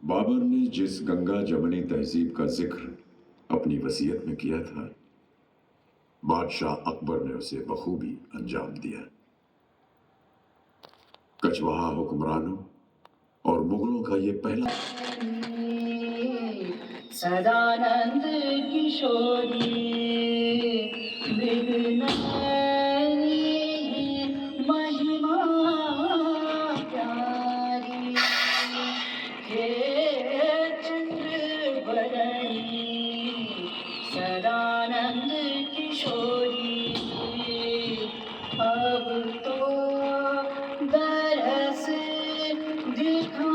बाबर ने जिस गंगा जमनी तहजीब का जिक्र अपनी वसीयत में किया था, बादशाह अकबर ने उसे बखूबी अंजाम दिया। कछवाहा हुक्मरानों और मुगलों का ये पहला सदानंद किशोरी महिमा प्यारी हे चंद्र बरणी सदानंद किशोरी अब तो दरस दिखा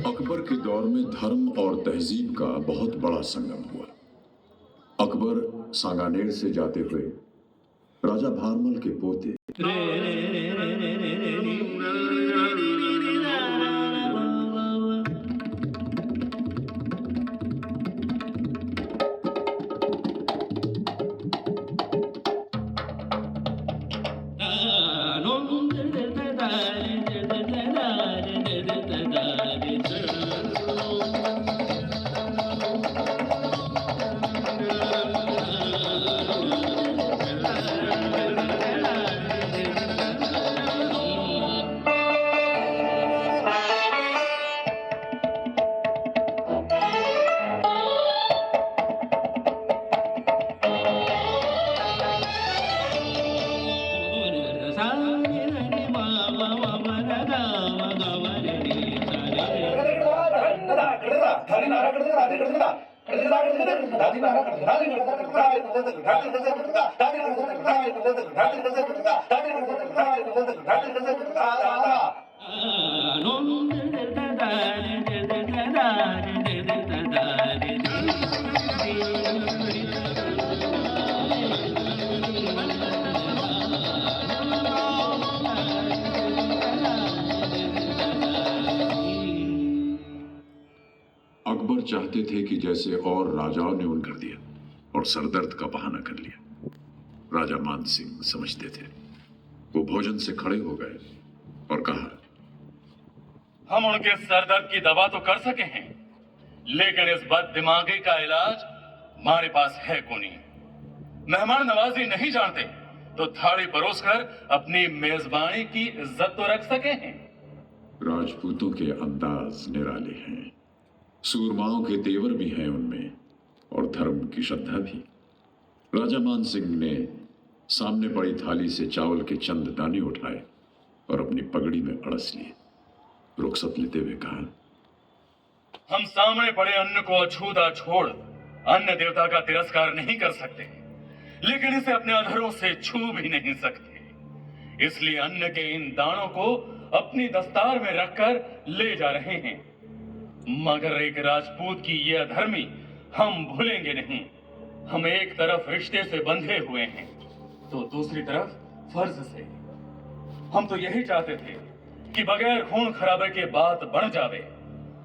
अकबर के दौर में धर्म और तहजीब का बहुत बड़ा संगम हुआ। अकबर सांगानेर से जाते हुए राजा भारमल के पोते अकबर चाहते थे कि जैसे और राजाओं ने उन कर दिया और सरदर्द का बहाना कर लिया। राजा मान सिंह समझते थे। वो भोजन से खड़े हो गए और कहा, हम उनके सरदर्द की दवा तो कर सके हैं, लेकिन इस बददिमागी का इलाज हमारे पास है को नहीं। मेहमान नवाजी नहीं जानते तो थाली परोसकर अपनी मेजबानी की इज्जत तो रख सके हैं। राजपूतों के अंदाज निराले हैं, सूरमाओं के तेवर भी हैं उनमें और धर्म की श्रद्धा भी। राजा मान सिंह ने सामने पड़ी थाली से चावल के चंद दाने उठाए और अपनी पगड़ी में अड़स लिए। रुखसत लेते हुए कहा, हम सामने पड़े अन्न को अछूता छोड़ अन्न देवता का तिरस्कार नहीं कर सकते, लेकिन इसे अपने अधरों से छू भी नहीं सकते। इसलिए अन्न के इन दानों को अपनी दस्तार में रखकर ले जा रहे हैं। मगर एक राजपूत की यह अधर्मी हम भूलेंगे नहीं। हम एक तरफ रिश्ते से बंधे हुए हैं तो दूसरी तरफ फर्ज से। हम तो यही चाहते थे कि बगैर खून खराबे के बात बढ़ जावे,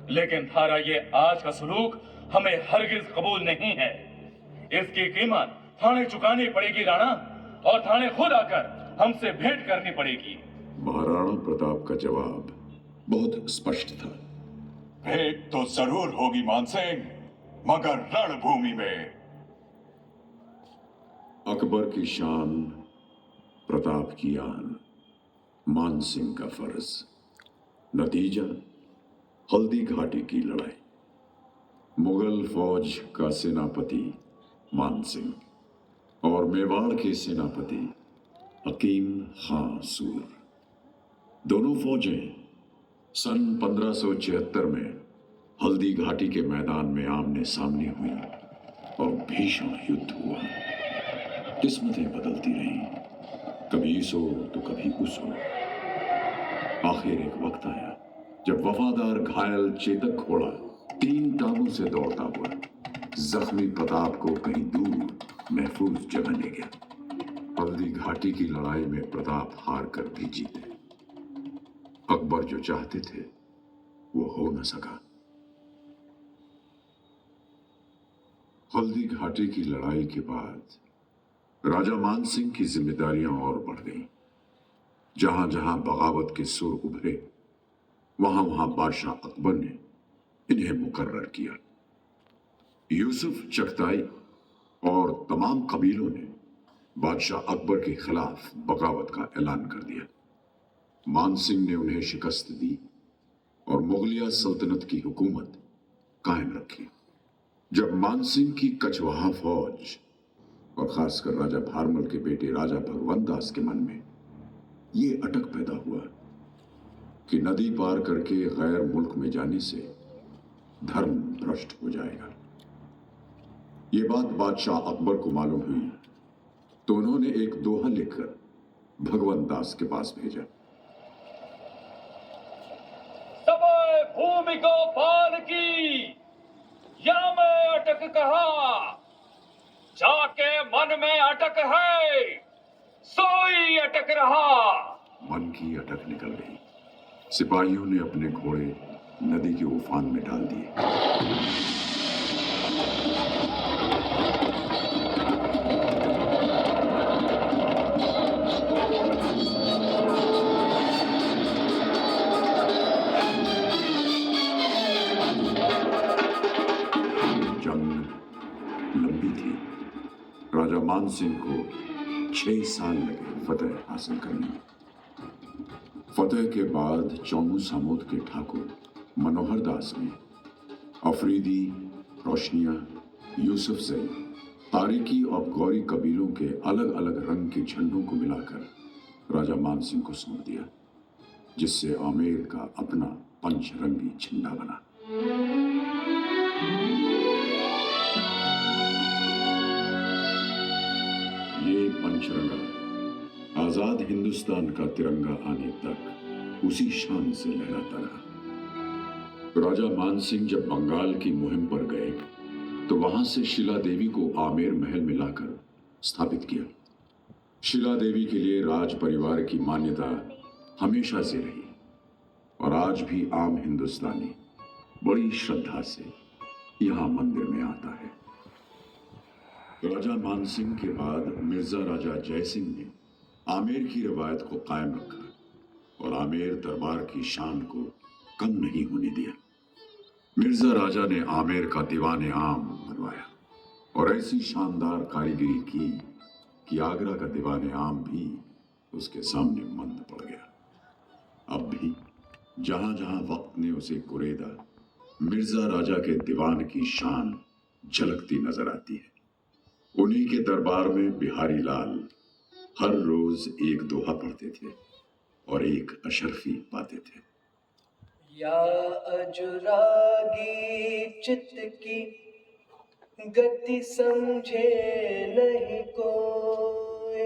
लेकिन थारा ये आज का सलूक हमें हरगिज कबूल नहीं है। इसकी कीमत थाने चुकानी पड़ेगी राणा, और थाने खुद आकर हमसे भेंट करनी पड़ेगी। महाराणा प्रताप का जवाब बहुत स्पष्ट था। भेंट तो जरूर होगी मानसिंह, मगर रणभूमि में। अकबर की शान प्रताप की आन, मानसिंह का फर्ज। नतीजा हल्दी घाटी की लड़ाई। मुगल फौज का सेनापति मानसिंह और मेवाड़ के सेनापति हकीम खां सूर, दोनों फौजें सन 1576 में हल्दी घाटी के मैदान में आमने सामने हुई और भीषण युद्ध हुआ। किस्मतें बदलती रहीं, कभी इस हो तो कभी उस हो। आखिर एक वक्त आया जब वफादार घायल चेतक घोड़ा 3 टांगों से दौड़ता हुआ जख्मी प्रताप को कहीं दूर महफूज जगह ले गया। हल्दी घाटी की लड़ाई में प्रताप हार कर भी जीते। अकबर जो चाहते थे वो हो न सका। हल्दी घाटी की लड़ाई के बाद राजा मानसिंह की जिम्मेदारियां और बढ़ गईं। जहां जहां बगावत के सुर उभरे वहां वहां बादशाह अकबर ने इन्हें मुकर्रर किया। यूसुफ चगताई और तमाम कबीलों ने बादशाह अकबर के खिलाफ बगावत का ऐलान कर दिया। मानसिंह ने उन्हें शिकस्त दी और मुगलिया सल्तनत की हुकूमत कायम रखी। जब मानसिंह की कछवाहा फौज और खासकर राजा भारमल के बेटे राजा भगवंत दास के मन में ये अटक पैदा हुआ कि नदी पार करके गैर मुल्क में जाने से धर्म भ्रष्ट हो जाएगा। ये बात बादशाह अकबर को मालूम हुई तो उन्होंने एक दोहा लिखकर भगवंत दास के पास भेजा। समय भूमि को पान की या मैं अटक कहा, जाके मन में अटक है सोई अटक रहा। मन की अटक निकल गई। सिपाहियों ने अपने घोड़े नदी के उफान में डाल दिए। लंबी थी। राजा मानसिंह को 6 साल लगे फतेह हासिल करने में। फतेह के बाद चौमू सामोद के ठाकुर मनोहर दास ने अफरीदी, रोशनिया, यूसुफ जई, तारिकी और गौरी कबीलों के अलग अलग रंग के झंडों को मिलाकर राजा मानसिंह को सौंप दिया, जिससे आमेर का अपना पंचरंगी झंडा बना। ये पंचरंगा आजाद हिंदुस्तान का तिरंगा आने तक उसी शान से लहराता रहा। राजा मानसिंह जब बंगाल की मुहिम पर गए तो वहां से शिला देवी को आमेर महल में लाकर स्थापित किया। शिला देवी के लिए राज परिवार की मान्यता हमेशा से रही और आज भी आम हिंदुस्तानी बड़ी श्रद्धा से यहाँ मंदिर में आता है। राजा मानसिंह के बाद मिर्जा राजा जयसिंह ने आमेर की रवायत को कायम रखा और आमेर दरबार की शान को कम नहीं होने दिया। मिर्जा राजा ने आमेर का दीवाने आम बनवाया और ऐसी शानदार कारीगरी की कि आगरा का दीवाने आम भी उसके सामने मंद पड़ गया। अब भी जहां जहां वक्त ने उसे कुरेदा, मिर्जा राजा के दीवान की शान झलकती नजर आती है। उन्हीं के दरबार में बिहारी लाल हर रोज एक दोहा पढ़ते थे और एक अशरफी पाते थे। या अजुरागी चित्त की गति समझे नहीं कोई,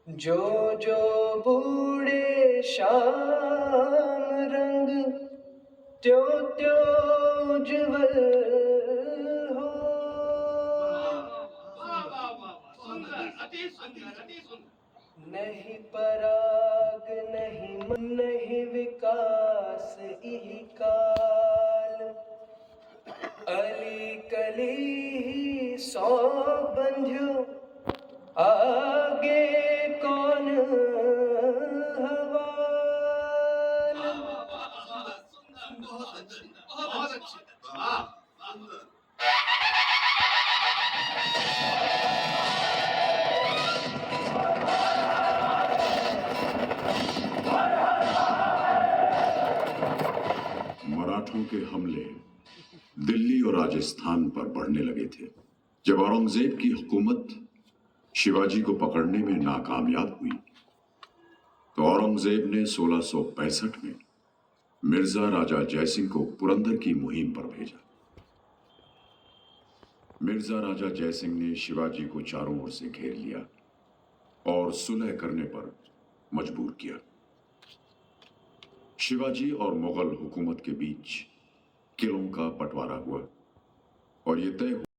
जो जो बूढ़े शाम रंग त्यों त्यों उज्ज्वल हो। नहीं पराग नहीं मन नहीं विकास इही काल, अली कली सौ बंध्यो आगे कौन हवाल। मराठों के हमले दिल्ली और राजस्थान पर बढ़ने लगे थे। जब औरंगजेब की हुकूमत शिवाजी को पकड़ने में नाकामयाब हुई तो औरंगजेब ने 1665 में मिर्जा राजा जयसिंह को पुरंदर की मुहिम पर भेजा। मिर्जा राजा जयसिंह ने शिवाजी को चारों ओर से घेर लिया और सुलह करने पर मजबूर किया। शिवाजी और मुगल हुकूमत के बीच किलों का बंटवारा हुआ और यह तय